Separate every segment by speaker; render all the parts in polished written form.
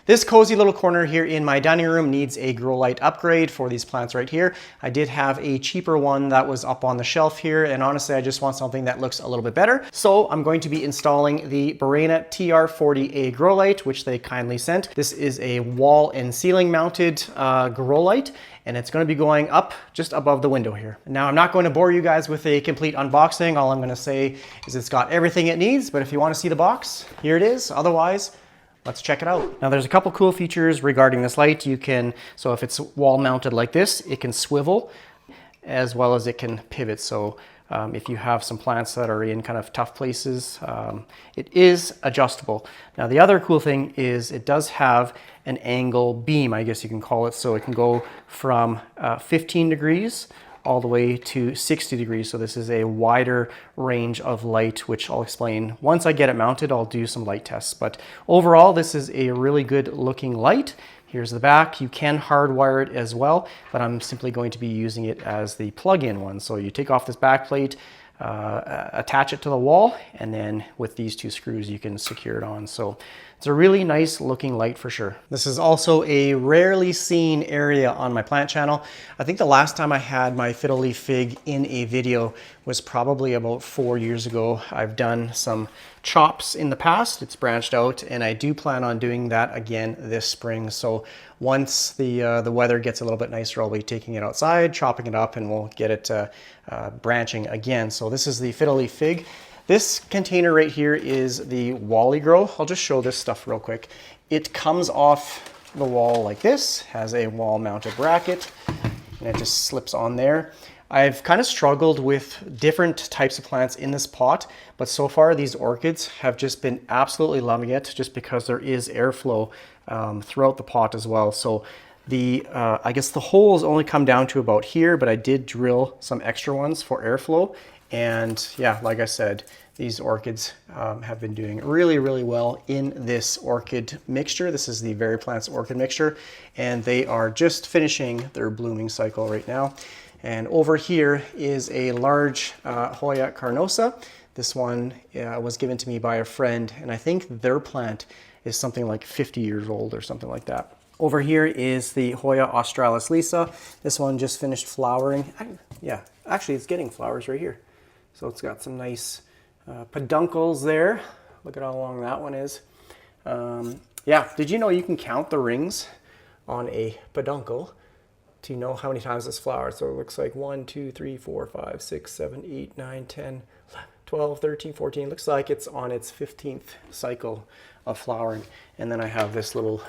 Speaker 1: This cozy little corner here in my dining room needs a grow light upgrade for these plants right here. I did have a cheaper one that was up on the shelf here, and honestly I just want something that looks a little bit better. So I'm going to be installing the Barrina TR40a grow light, which they kindly sent. This is a wall and ceiling mounted grow light, and it's going to be going up just above the window here. Now I'm not going to bore you guys with a complete unboxing. All I'm going to say is it's got everything it needs, but if you want to see the box, here it is. Otherwise, let's check it out. Now there's a couple cool features regarding this light. You can, so if it's wall mounted like this, it can swivel as well as it can pivot. So if you have some plants that are in kind of tough places, it is adjustable. Now the other cool thing is it does have an angle beam, I guess you can call it. So it can go from 15 degrees all the way to 60 degrees. So this is a wider range of light, which I'll explain. Once I get it mounted, I'll do some light tests. But overall, this is a really good looking light. Here's the back. You can hardwire it as well, but I'm simply going to be using it as the plug-in one. So you take off this back plate, attach it to the wall, and then with these two screws you can secure it on. So it's a really nice looking light for sure. This is also a rarely seen area on my plant channel. I think the last time I had my fiddle leaf fig in a video was probably about 4 years ago. I've done some chops in the past, it's branched out, and I do plan on doing that again this spring. So once the weather gets a little bit nicer, I'll be taking it outside, chopping it up, and we'll get it branching again. So this is the fiddle leaf fig. This container right here is the Wally Grow. I'll just show this stuff real quick. It comes off the wall like this, has a wall mounted bracket, and it just slips on there. I've kind of struggled with different types of plants in this pot, but so far these orchids have just been absolutely loving it, just because there is airflow throughout the pot as well. So the I guess the holes only come down to about here, but I did drill some extra ones for airflow. And yeah, like I said, these orchids have been doing really, really well in this orchid mixture. This is the VeryPlants orchid mixture, and they are just finishing their blooming cycle right now. And over here is a large Hoya carnosa. This one was given to me by a friend, and I think their plant is something like 50 years old or something like that. Over here is the Hoya australis lisa. This one just finished flowering. Yeah, actually it's getting flowers right here. So it's got some nice peduncles there. Look at how long that one is. Yeah, did you know you can count the rings on a peduncle to know how many times it's flowered? So it looks like 1, 2, 3, 4, 5, 6, 7, 8, 9, 10, 12, 13, 14. Looks like it's on its 15th cycle of flowering. And then I have this little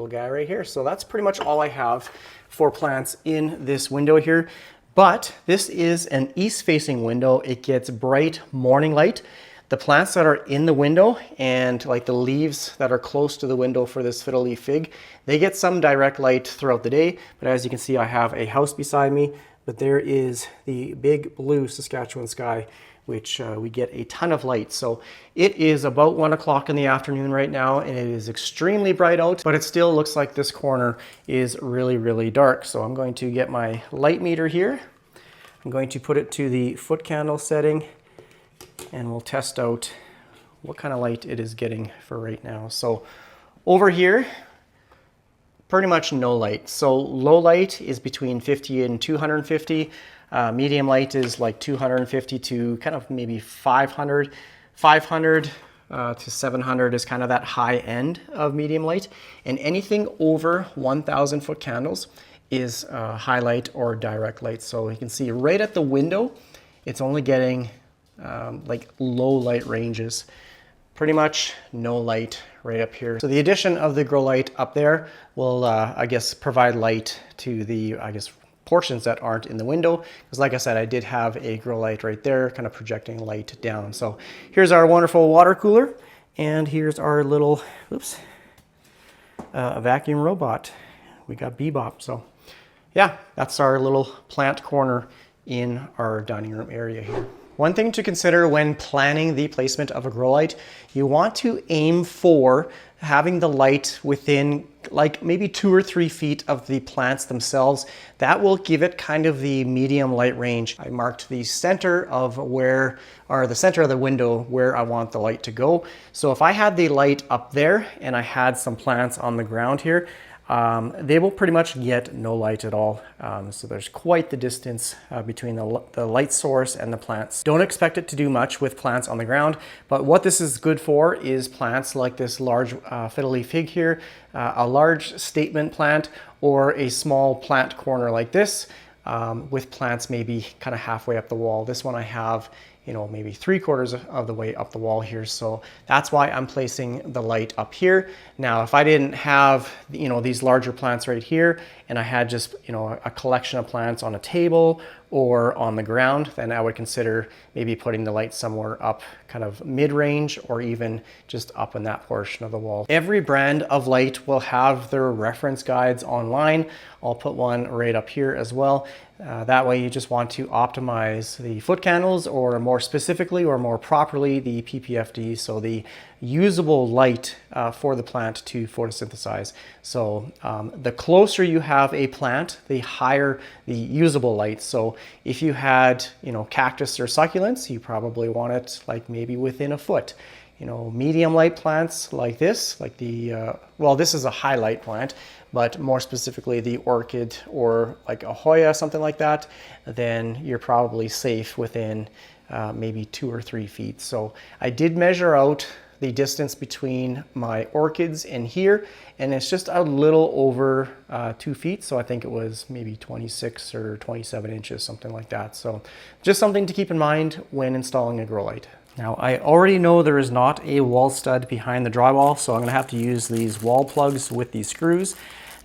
Speaker 1: guy right here. So that's pretty much all I have for plants in this window here. But this is an east-facing window. It gets bright morning light. The plants that are in the window and like the leaves that are close to the window for this fiddle leaf fig, they get some direct light throughout the day. But as you can see, I have a house beside me, but there is the big blue Saskatchewan sky, which we get a ton of light. So it is about 1 o'clock in the afternoon right now, and it is extremely bright out, but it still looks like this corner is really, really dark. So I'm going to get my light meter here. I'm going to put it to the foot candle setting, and we'll test out what kind of light it is getting for right now. So over here, pretty much no light. So low light is between 50 and 250. Medium light is like 250 to kind of maybe 500. 500 to 700 is kind of that high end of medium light. And anything over 1,000 foot candles is highlight or direct light. So you can see right at the window, it's only getting like low light ranges. Pretty much no light right up here. So the addition of the grow light up there will, I guess, provide light to the, portions that aren't in the window. Because like I said, I did have a grow light right there, kind of projecting light down. So here's our wonderful water cooler. And here's our little, vacuum robot. We got Bebop. So yeah, that's our little plant corner in our dining room area here. One thing to consider when planning the placement of a grow light, you want to aim for having the light within like maybe 2 or 3 feet of the plants themselves. That will give it kind of the medium light range. I marked the center of the center of the window where I want the light to go. So if I had the light up there and I had some plants on the ground here, they will pretty much get no light at all. So there's quite the distance between the light source and the plants. Don't expect it to do much with plants on the ground, but what this is good for is plants like this large fiddle leaf fig here, a large statement plant, or a small plant corner like this, with plants maybe kind of halfway up the wall. This one I have, you know, maybe 3/4 of the way up the wall here. So that's why I'm placing the light up here. Now, if I didn't have, you know, these larger plants right here, and I had just, you know, a collection of plants on a table or on the ground, then I would consider maybe putting the light somewhere up kind of mid-range, or even just up in that portion of the wall. Every brand of light will have their reference guides online. I'll put one right up here as well. That way you just want to optimize the foot candles, or more specifically or more properly the PPFD, so the usable light for the plant to photosynthesize. So the closer you have a plant, the higher the usable light. So if you had, you know, cactus or succulents, you probably want it like maybe within a foot. You know, medium light plants like this, like the, well, this is a highlight plant, but more specifically the orchid or like a Hoya, something like that, then you're probably safe within maybe 2 or 3 feet. So I did measure out the distance between my orchids and here, and it's just a little over 2 feet. So I think it was maybe 26 or 27 inches, something like that. So just something to keep in mind when installing a grow light. Now, I already know there is not a wall stud behind the drywall, so I'm gonna have to use these wall plugs with these screws.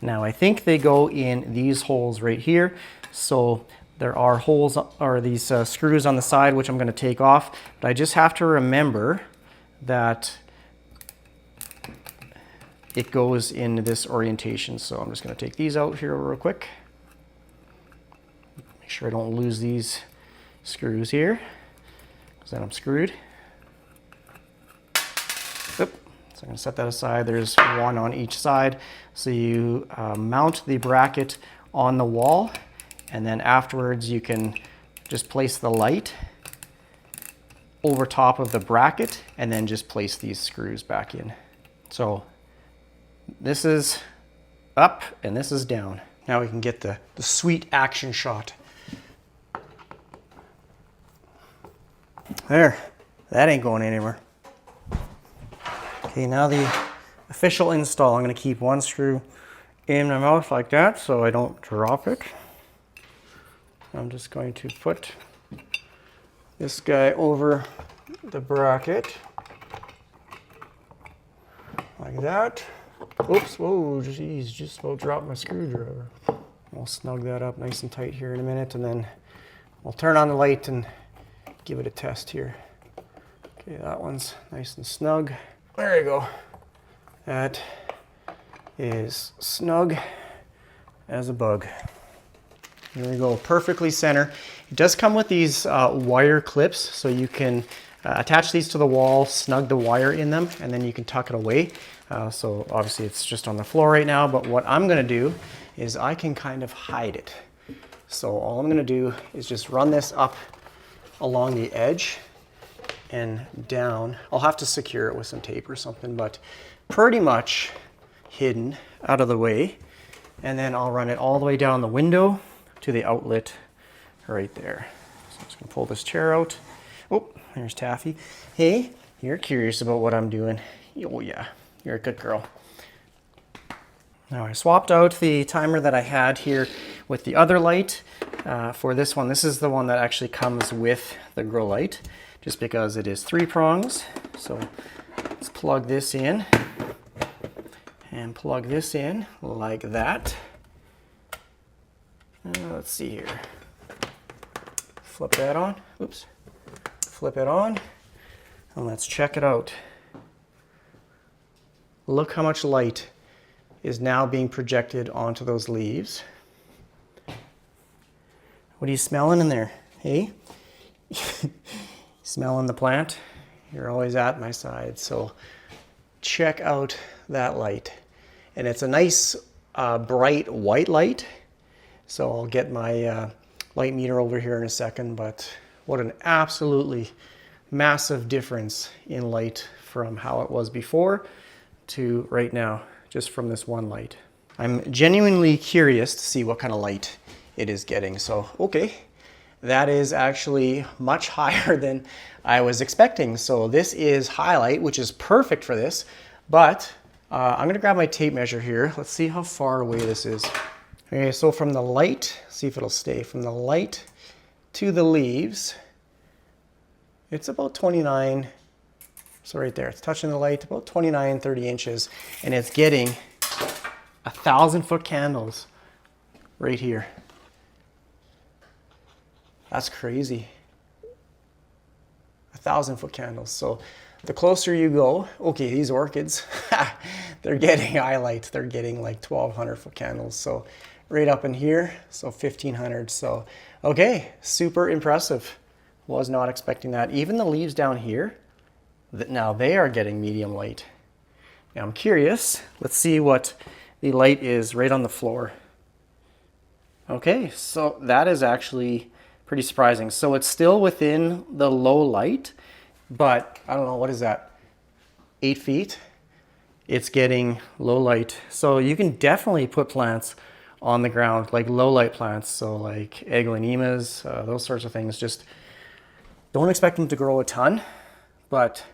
Speaker 1: Now, I think they go in these holes right here. So there are holes, or these screws on the side, which I'm gonna take off, but I just have to remember that it goes in this orientation. So I'm just gonna take these out here real quick. Make sure I don't lose these screws here, because then I'm screwed. Oop. So I'm gonna set that aside. There's one on each side. So you mount the bracket on the wall, and then afterwards you can just place the light over top of the bracket and then just place these screws back in. So this is up and this is down. Now we can get the sweet action shot. There, that ain't going anywhere. Okay, now the official install. I'm gonna keep one screw in my mouth like that so I don't drop it. I'm just going to put this guy over the bracket like that. Oops, whoa, geez, just about dropped my screwdriver. I'll snug that up nice and tight here in a minute, and then I'll turn on the light and give it a test here. Okay, that one's nice and snug. There you go. That is snug as a bug. There we go, perfectly center. It does come with these wire clips, so you can attach these to the wall, snug the wire in them, and then you can tuck it away. So obviously it's just on the floor right now, but what I'm gonna do is I can kind of hide it. So all I'm gonna do is just run this up along the edge and down. I'll have to secure it with some tape or something, but pretty much hidden out of the way. And then I'll run it all the way down the window to the outlet right there. So I'm just gonna pull this chair out. Oh, there's Taffy. Hey, you're curious about what I'm doing. Oh yeah, you're a good girl. Now I swapped out the timer that I had here with the other light for this one. This is the one that actually comes with the grow light, just because it is 3 prongs. So let's plug this in and plug this in like that. Let's see here. Flip that on. Oops. Flip it on, and let's check it out. Look how much light is now being projected onto those leaves. What are you smelling in there? Hey? Smelling the plant? You're always at my side, so check out that light. and it's a nice bright white light. So I'll get my light meter over here in a second, but what an absolutely massive difference in light from how it was before to right now, just from this one light. I'm genuinely curious to see what kind of light it is getting. So, okay, that is actually much higher than I was expecting. So this is highlight, which is perfect for this, but I'm gonna grab my tape measure here. Let's see how far away this is. Okay, so from the light, see if it'll stay, from the light to the leaves, it's about 29, so right there, it's touching the light, about 29, 30 inches, and it's getting 1,000-foot candles right here. That's crazy. 1,000-foot candles. So the closer you go, okay, these orchids, they're getting highlight. They're getting like 1,200-foot candles. So right up in here, so 1,500. So, okay, super impressive. Was not expecting that. Even the leaves down here, now they are getting medium light. Now I'm curious, let's see what the light is right on the floor. Okay, so that is actually pretty surprising. So it's still within the low light, but I don't know, what is that? 8 feet? It's getting low light. So you can definitely put plants on the ground, like low light plants. So like aglaonemas, those sorts of things. Just don't expect them to grow a ton, but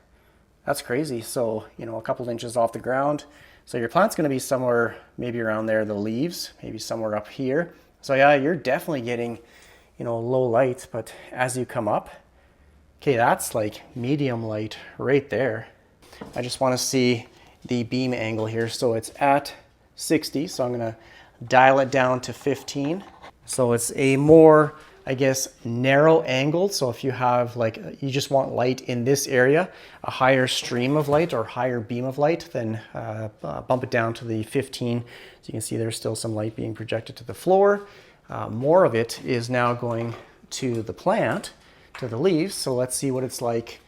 Speaker 1: that's crazy. So, you know, a couple inches off the ground. So your plant's gonna be somewhere maybe around there, the leaves, maybe somewhere up here. So yeah, you're definitely getting, you know, low light, but as you come up, okay, that's like medium light right there. I just wanna see the beam angle here. So it's at 60, so I'm gonna dial it down to 15. So it's a more, I guess, narrow angle. So if you have like, you just want light in this area, a higher stream of light or higher beam of light, then bump it down to the 15. So you can see there's still some light being projected to the floor. More of it is now going to the plant, to the leaves. So let's see what it's like.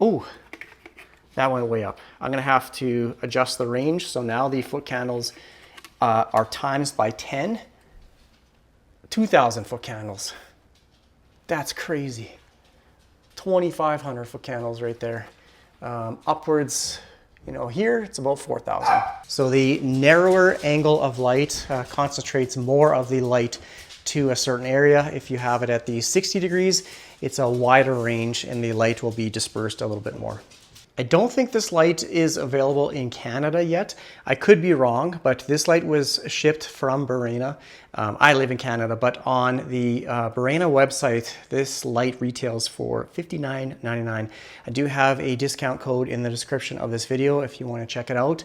Speaker 1: Oh, that went way up. I'm gonna have to adjust the range. So now the foot candles are times by 10. 2,000 foot candles. That's crazy. 2,500 foot candles right there. Upwards, you know, here it's about 4,000. So the narrower angle of light concentrates more of the light to a certain area. If you have it at the 60 degrees, it's a wider range and the light will be dispersed a little bit more. I don't think this light is available in Canada yet. I could be wrong, but this light was shipped from Barrina. I live in Canada, but on the Barrina website, this light retails for $59.99. I do have a discount code in the description of this video if you want to check it out.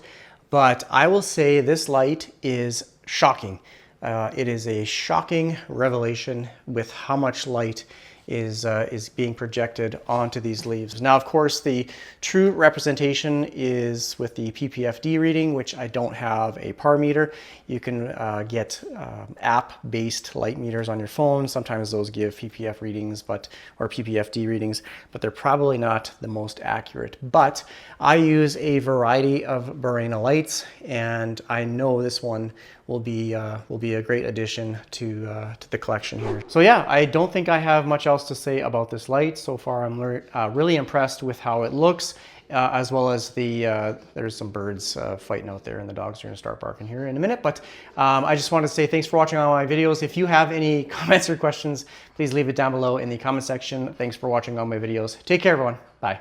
Speaker 1: But I will say this light is shocking. It is a shocking revelation with how much light is being projected onto these leaves. Now, of course, the true representation is with the PPFD reading, which I don't have a par meter. You can get app-based light meters on your phone. Sometimes those give PPF readings, or PPFD readings, but they're probably not the most accurate. But I use a variety of Barrina lights, and I know this one will be a great addition to the collection here. So yeah, I don't think I have much else to say about this light. So far, I'm really impressed with how it looks, as well as there's some birds fighting out there and the dogs are gonna start barking here in a minute. But I just want to say thanks for watching all my videos. If you have any comments or questions, please leave it down below in the comment section. Thanks for watching all my videos. Take care, everyone.